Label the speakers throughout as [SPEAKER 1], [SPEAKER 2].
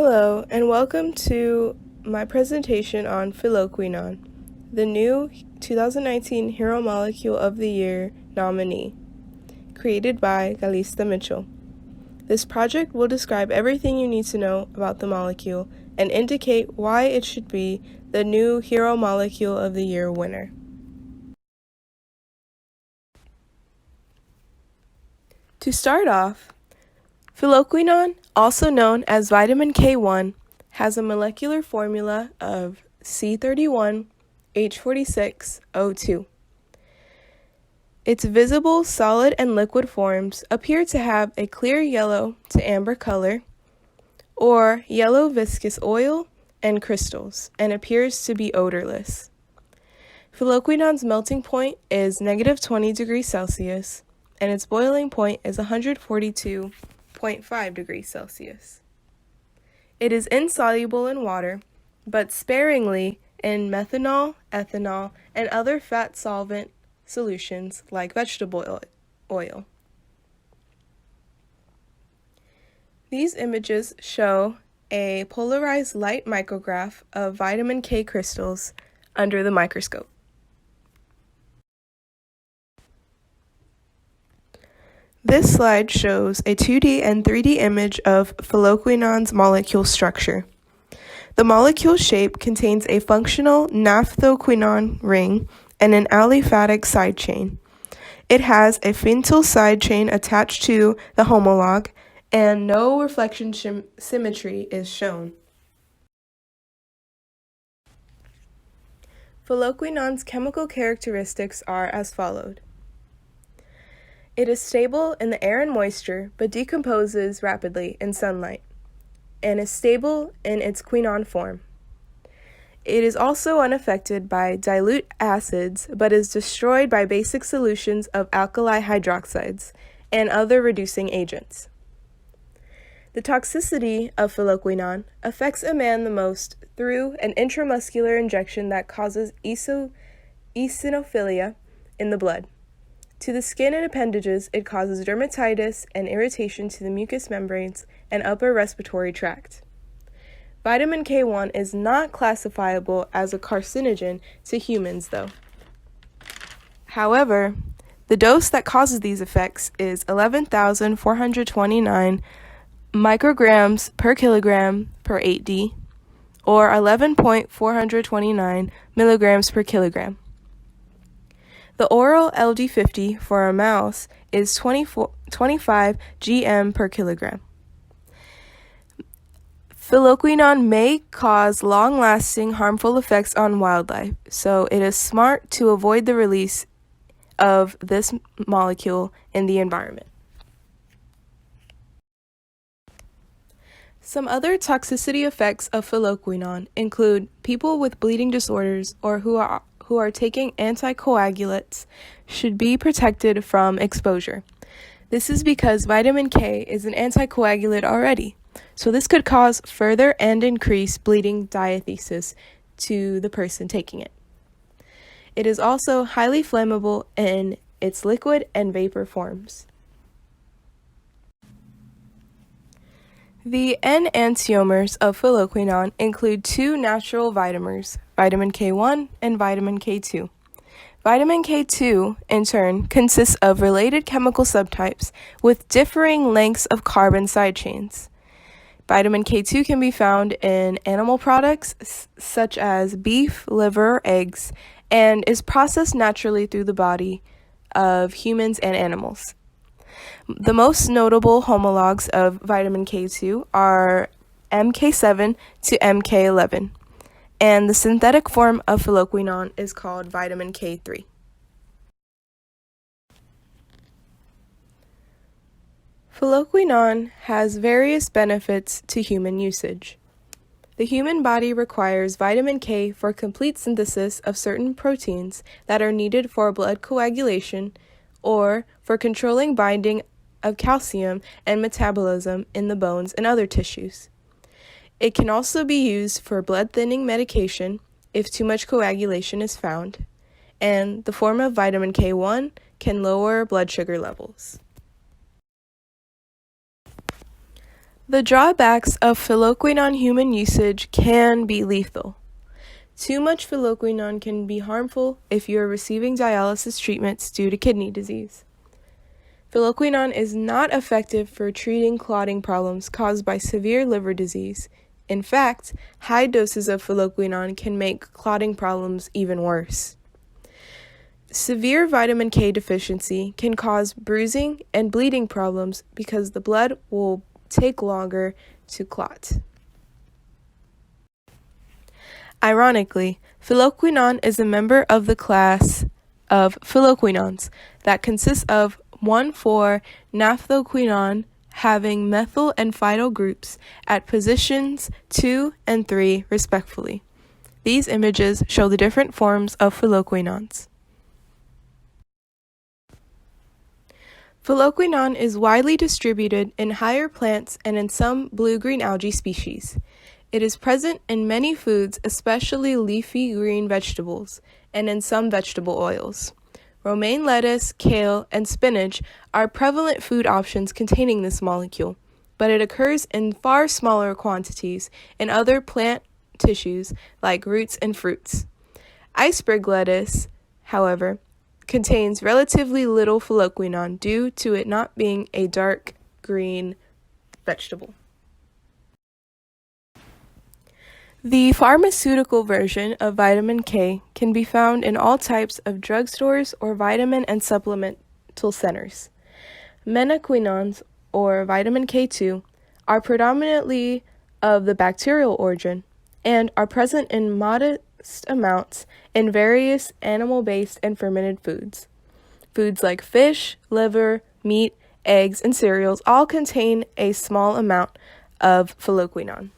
[SPEAKER 1] Hello, and welcome to my presentation on Phylloquinone, the new 2019 Hero Molecule of the Year nominee, created by Kalista Mitchell. This project will describe everything you need to know about the molecule and indicate why it should be the new Hero Molecule of the Year winner. To start off, Phylloquinone, also known as vitamin K1, has a molecular formula of C31H46O2. Its visible solid and liquid forms appear to have a clear yellow to amber color, or yellow viscous oil and crystals, and appears to be odorless. Phylloquinone's melting point is -20 degrees Celsius, and its boiling point is 142.5 degrees Celsius. It is insoluble in water, but sparingly in methanol, ethanol, and other fat solvent solutions like vegetable oil. These images show a polarized light micrograph of vitamin K crystals under the microscope. This slide shows a 2D and 3D image of phylloquinone's molecule structure. The molecule shape contains a functional naphthoquinone ring and an aliphatic side chain. It has a phentyl side chain attached to the homolog, and no reflection symmetry is shown. Phylloquinone's chemical characteristics are as followed. It is stable in the air and moisture, but decomposes rapidly in sunlight, and is stable in its quinone form. It is also unaffected by dilute acids, but is destroyed by basic solutions of alkali hydroxides and other reducing agents. The toxicity of phylloquinone affects a man the most through an intramuscular injection that causes eosinophilia in the blood. To the skin and appendages, it causes dermatitis and irritation to the mucous membranes and upper respiratory tract. Vitamin K1 is not classifiable as a carcinogen to humans, though. However, the dose that causes these effects is 11,429 micrograms per kilogram per 8D, or 11.429 milligrams per kilogram. The oral LD50 for a mouse is 25 gm per kilogram. Phylloquinone may cause long-lasting harmful effects on wildlife, so it is smart to avoid the release of this molecule in the environment. Some other toxicity effects of phylloquinone include people with bleeding disorders or who are taking anticoagulants should be protected from exposure. This is because vitamin K is an anticoagulant already, so this could cause further and increased bleeding diathesis to the person taking it. It is also highly flammable in its liquid and vapor forms. The enantiomers of phylloquinone include two natural vitamers, vitamin K1 and vitamin K2. Vitamin K2, in turn, consists of related chemical subtypes with differing lengths of carbon side chains. Vitamin K2 can be found in animal products such as beef, liver, or eggs, and is processed naturally through the body of humans and animals. The most notable homologs of vitamin K2 are MK7 to MK11, and the synthetic form of phylloquinone is called vitamin K3. Phylloquinone has various benefits to human usage. The human body requires vitamin K for complete synthesis of certain proteins that are needed for blood coagulation or for controlling binding of calcium and metabolism in the bones and other tissues. It can also be used for blood thinning medication if too much coagulation is found, and the form of vitamin K1 can lower blood sugar levels. The drawbacks of phylloquinone human usage can be lethal. Too much phylloquinone can be harmful if you are receiving dialysis treatments due to kidney disease. Phylloquinone is not effective for treating clotting problems caused by severe liver disease. In fact, high doses of phylloquinone can make clotting problems even worse. Severe vitamin K deficiency can cause bruising and bleeding problems because the blood will take longer to clot. Ironically, phylloquinone is a member of the class of phylloquinones that consists of 1,4-naphthquinone having methyl and phytyl groups at positions 2 and 3 respectively. These images show the different forms of phylloquinones. Phylloquinone is widely distributed in higher plants and in some blue-green algae species. It is present in many foods, especially leafy green vegetables, and in some vegetable oils. Romaine lettuce, kale, and spinach are prevalent food options containing this molecule, but it occurs in far smaller quantities in other plant tissues like roots and fruits. Iceberg lettuce, however, contains relatively little phylloquinone due to it not being a dark green vegetable. The pharmaceutical version of vitamin K can be found in all types of drugstores or vitamin and supplemental centers. Menaquinones, or vitamin K2, are predominantly of the bacterial origin and are present in modest amounts in various animal-based and fermented foods. Foods like fish, liver, meat, eggs, and cereals all contain a small amount of phylloquinone.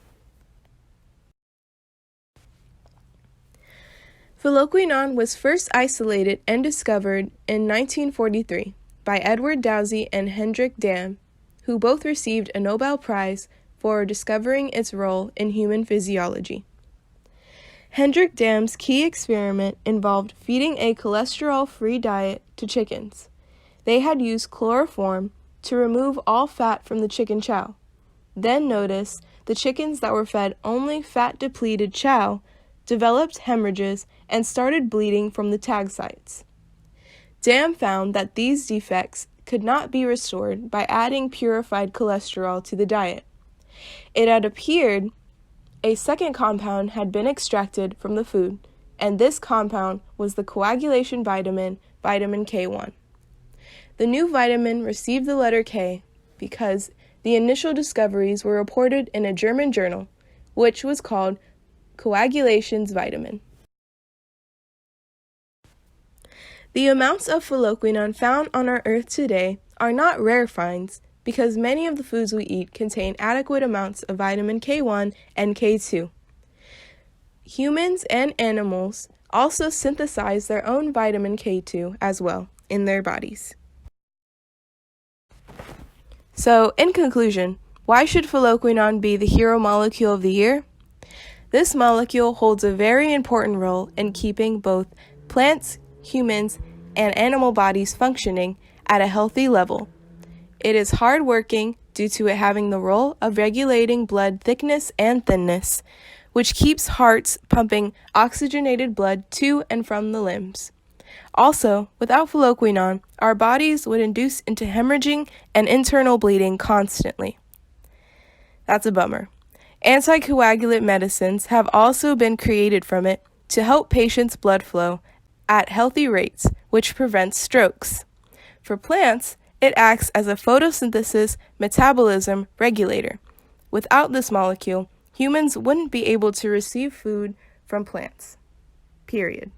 [SPEAKER 1] Phylloquinone was first isolated and discovered in 1943 by Edward Dowsey and Hendrik Damm, who both received a Nobel Prize for discovering its role in human physiology. Hendrik Damm's key experiment involved feeding a cholesterol-free diet to chickens. They had used chloroform to remove all fat from the chicken chow. Then noticed the chickens that were fed only fat-depleted chow developed hemorrhages and started bleeding from the tag sites. Damm found that these defects could not be restored by adding purified cholesterol to the diet. It had appeared a second compound had been extracted from the food, and this compound was the coagulation vitamin, vitamin K1. The new vitamin received the letter K because the initial discoveries were reported in a German journal, which was called Coagulations Vitamin. The amounts of phylloquinone found on our Earth today are not rare finds because many of the foods we eat contain adequate amounts of vitamin K1 and K2. Humans and animals also synthesize their own vitamin K2 as well in their bodies. So, in conclusion, why should phylloquinone be the hero molecule of the year? This molecule holds a very important role in keeping both plants, humans, and animal bodies functioning at a healthy level. It is hard-working due to it having the role of regulating blood thickness and thinness, which keeps hearts pumping oxygenated blood to and from the limbs. Also, without phylloquinone, our bodies would induce into hemorrhaging and internal bleeding constantly. That's a bummer. Anticoagulant medicines have also been created from it to help patients' blood flow at healthy rates, which prevents strokes. For plants, it acts as a photosynthesis metabolism regulator. Without this molecule, humans wouldn't be able to receive food from plants. Period.